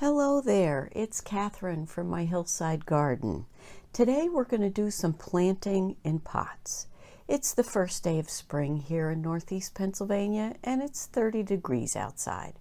Hello there, it's Catherine from my hillside garden. Today we're going to do some planting in pots. It's the first day of spring here in Northeast Pennsylvania and it's 30 degrees outside.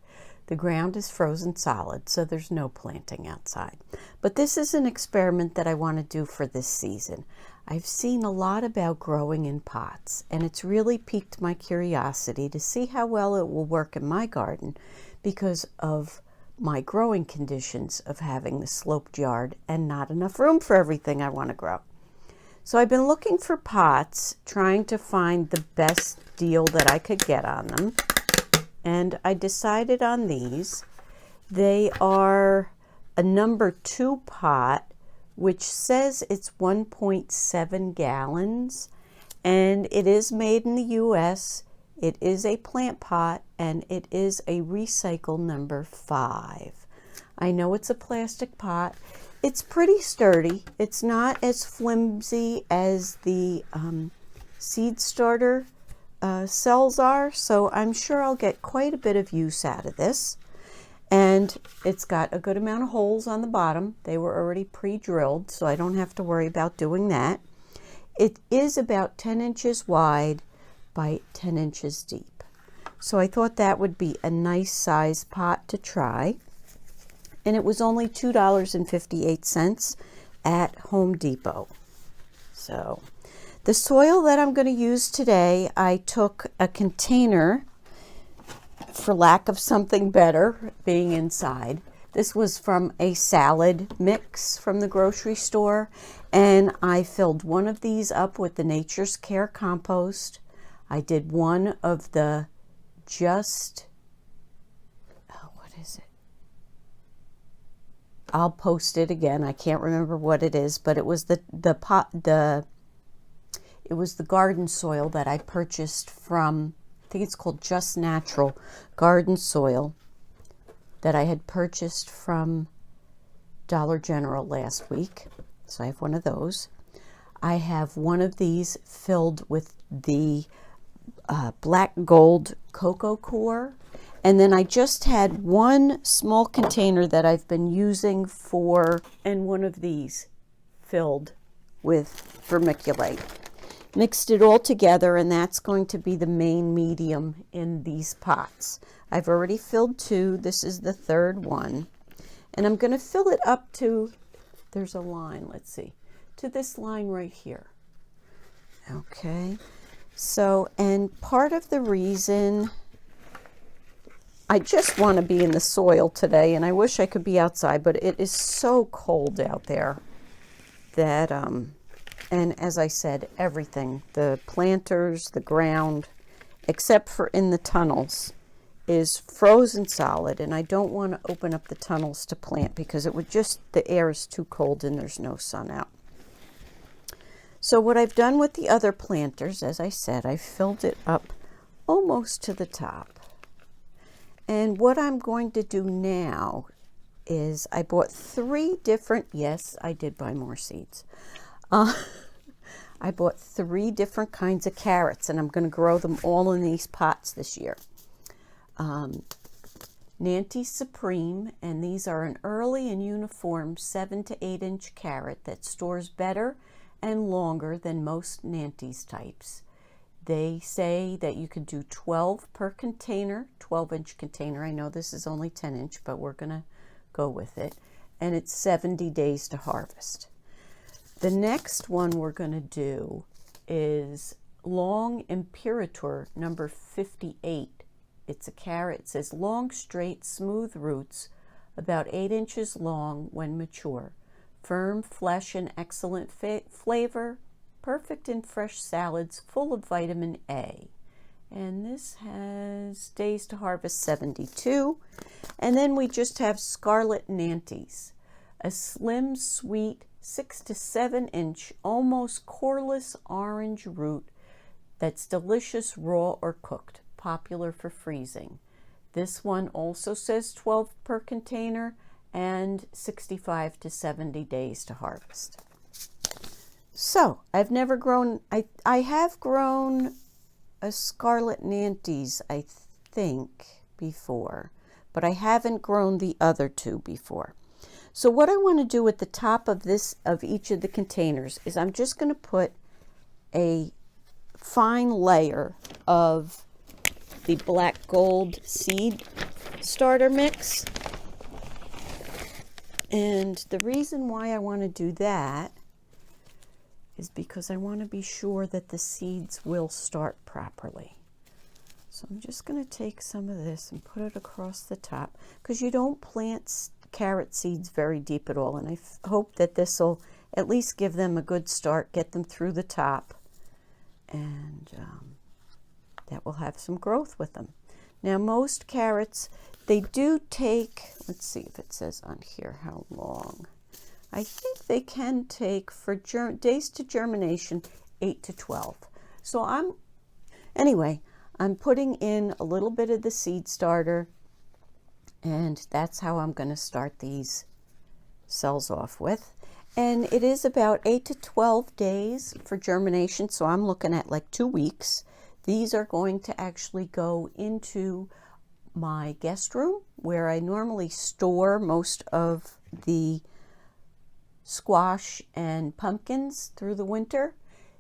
The ground is frozen solid, so there's no planting outside. But this is an experiment that I want to do for this season. I've seen a lot about growing in pots and it's really piqued my curiosity to see how well it will work in my garden because of my growing conditions of having the sloped yard and not enough room for everything I want to grow. So I've been looking for pots, trying to find the best deal that I could get on them. And I decided on these. They are a number 2 pot, which says it's 1.7 gallons. And it is made in the US. It is a plant pot and it is a recycle number 5. I know it's a plastic pot. It's pretty sturdy. It's not as flimsy as the seed starter cells are, so I'm sure I'll get quite a bit of use out of this. And it's got a good amount of holes on the bottom. They were already pre-drilled, so I don't have to worry about doing that. It is about 10 inches wide by 10 inches deep. So I thought that would be a nice size pot to try. And it was only $2.58 at Home Depot. So the soil that I'm going to use today, I took a container for lack of something better being inside. This was from a salad mix from the grocery store. And I filled one of these up with the Nature's Care compost. I did one of the what is it? I'll post it again. I can't remember what it is, but it was it was the garden soil that I purchased from, I think it's called Just Natural garden soil, that I had purchased from Dollar General last week. So I have one of those. I have one of these filled with the black gold cocoa coir, and then I just had one small container that I've been using and one of these filled with vermiculite. Mixed it all together, and that's going to be the main medium in these pots. I've already filled 2. This is the 3rd one, and I'm going to fill it up to, there's a line, let's see, to this line right here. Okay. So, and part of the reason I just want to be in the soil today, and I wish I could be outside, but it is so cold out there that, and as I said, everything, the planters, the ground, except for in the tunnels, is frozen solid, and I don't want to open up the tunnels to plant because it would just, the air is too cold and there's no sun out. So what I've done with the other planters, as I said, I filled it up almost to the top. And what I'm going to do now is I bought 3 different, yes, I did buy more seeds. I bought 3 different kinds of carrots, and I'm going to grow them all in these pots this year. Nantes Supreme, and these are an early and uniform 7 to 8 inch carrot that stores better and longer than most Nantes types. They say that you can do 12 per container, 12-inch container. I know this is only 10 inch, but we're going to go with it. And it's 70 days to harvest. The next one we're going to do is Long Imperator number 58. It's a carrot. It says long, straight, smooth roots, about 8 inches long when mature. Firm flesh and excellent flavor, perfect in fresh salads, full of vitamin A. And this has days to harvest 72. And then we just have Scarlet Nantes, a slim, sweet, 6 to 7 inch, almost coreless orange root that's delicious raw or cooked, popular for freezing. This one also says 12 per container and 65 to 70 days to harvest. So I've never grown, I have grown a Scarlet Nantes, I think, before, but I haven't grown the other two before. So what I want to do at the top of each of the containers is I'm just going to put a fine layer of the black gold seed starter mix. And the reason why I want to do that is because I want to be sure that the seeds will start properly. So I'm just going to take some of this and put it across the top, because you don't plant carrot seeds very deep at all. And I hope that this will at least give them a good start, get them through the top, and that will have some growth with them. Now most carrots, they do take, let's see if it says on here how long. I think they can take, for days to germination, 8 to 12. So I'm putting in a little bit of the seed starter, and that's how I'm going to start these cells off with. And it is about 8 to 12 days for germination, so I'm looking at like 2 weeks. These are going to actually go into my guest room, where I normally store most of the squash and pumpkins through the winter.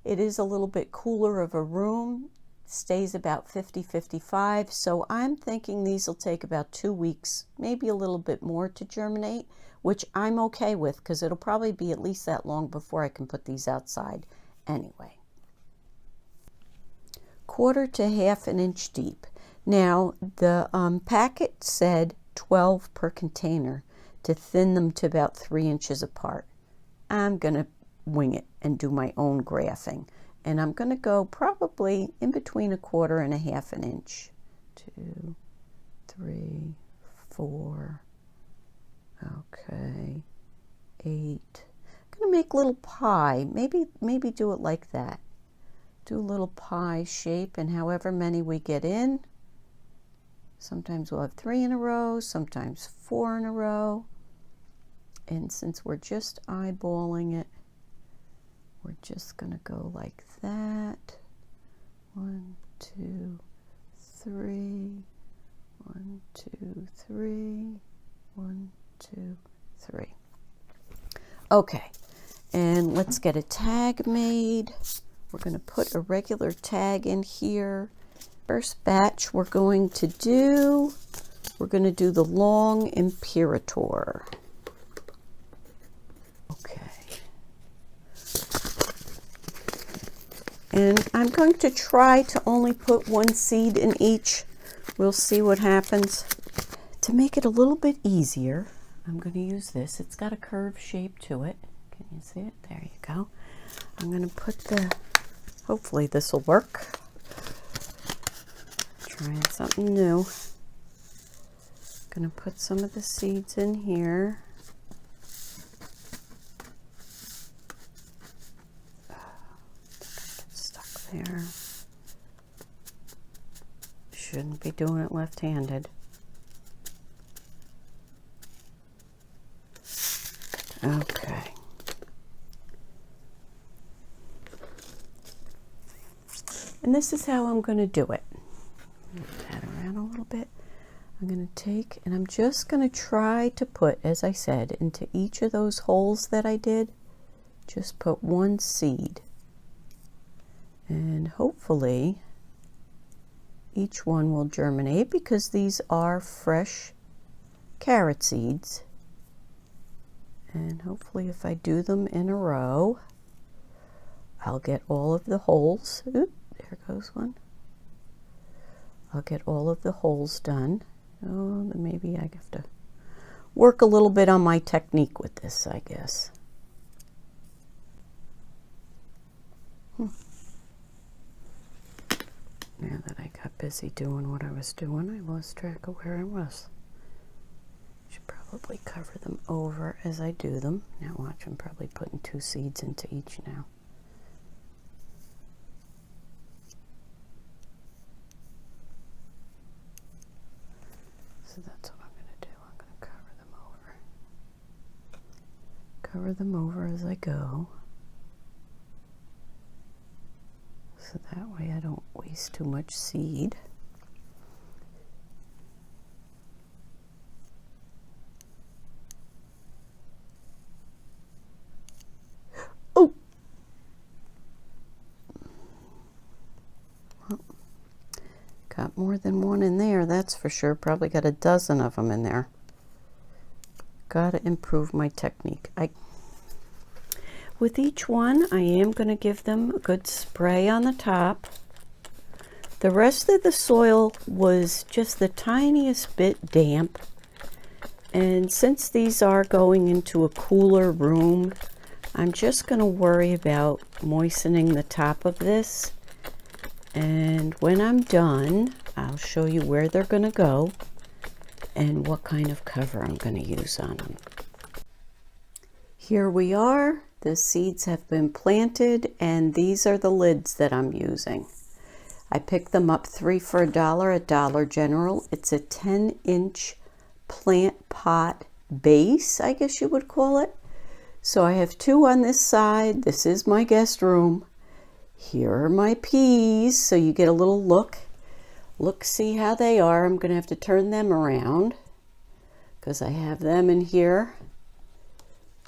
It is a little bit cooler of a room, stays about 50-55, so I'm thinking these will take about 2 weeks, maybe a little bit more, to germinate, which I'm okay with, because it'll probably be at least that long before I can put these outside anyway. 1/4 to 1/2 an inch deep. Now the packet said 12 per container to thin them to about 3 inches apart. I'm going to wing it and do my own graphing. And I'm going to go probably in between 1/4 and 1/2 an inch. 2, 3, 4, okay, 8. I'm going to make little pie. Maybe do it like that. Do a little pie shape, and however many we get in. Sometimes we'll have 3 in a row, sometimes 4 in a row. And since we're just eyeballing it, we're just going to go like that. 1, 2, 3. 1, 2, 3. 1, 2, 3. Okay, and let's get a tag made. We're going to put a regular tag in here. First batch we're going to do the long Imperator. And I'm going to try to only put 1 seed in each. We'll see what happens. To make it a little bit easier, I'm going to use this. It's got a curved shape to it. Can you see it? There you go. I'm going to put hopefully this will work. Trying something new. Going to put some of the seeds in here. There. Shouldn't be doing it left-handed. Okay. And this is how I'm going to do it. Move that around a little bit. I'm going to take, and I'm just going to try to put, as I said, into each of those holes that I did, just put 1 seed. And hopefully each one will germinate, because these are fresh carrot seeds. And hopefully if I do them in a row, I'll get all of the holes. Oop, there goes one. I'll get all of the holes done. Oh, then maybe I have to work a little bit on my technique with this, I guess. Now that I got busy doing what I was doing, I lost track of where I was. Should probably cover them over as I do them. Now watch, I'm probably putting 2 seeds into each now. So that's what I'm going to do. I'm going to cover them over. Cover them over as I go. So that way I don't waste too much seed. Got more than one in there, that's for sure. Probably got a dozen of them in there. Gotta improve my technique. With each one, I am going to give them a good spray on the top. The rest of the soil was just the tiniest bit damp. And since these are going into a cooler room, I'm just going to worry about moistening the top of this. And when I'm done, I'll show you where they're going to go and what kind of cover I'm going to use on them. Here we are. The seeds have been planted, and these are the lids that I'm using. I picked them up 3 for $1 at Dollar General. It's a 10-inch plant pot base, I guess you would call it. So I have 2 on this side. This is my guest room. Here are my peas, so you get a little look. See how they are. I'm going to have to turn them around because I have them in here.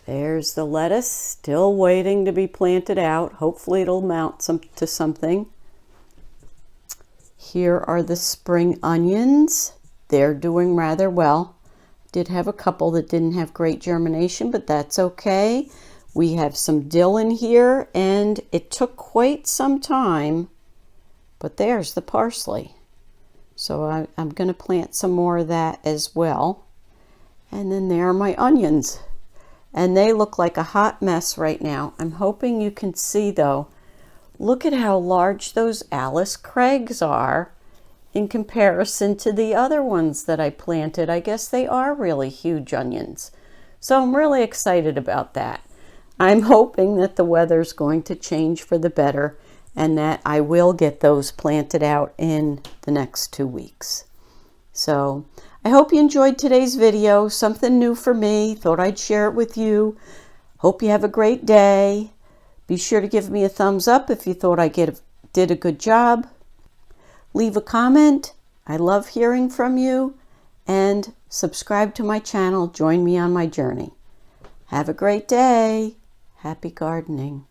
There's the lettuce, still waiting to be planted out. Hopefully it'll mount to something. Here are the spring onions. They're doing rather well. Did have a couple that didn't have great germination, but that's okay. We have some dill in here, and it took quite some time, but there's the parsley. So I'm going to plant some more of that as well. And then there are my onions. And they look like a hot mess right now. I'm hoping you can see though. Look at how large those Alice Craigs are in comparison to the other ones that I planted. I guess they are really huge onions. So I'm really excited about that. I'm hoping that the weather's going to change for the better and that I will get those planted out in the next 2 weeks. So I hope you enjoyed today's video, something new for me. Thought I'd share it with you. Hope you have a great day. Be sure to give me a thumbs up if you thought I did a good job. Leave a comment. I love hearing from you. And subscribe to my channel. Join me on my journey. Have a great day. Happy gardening.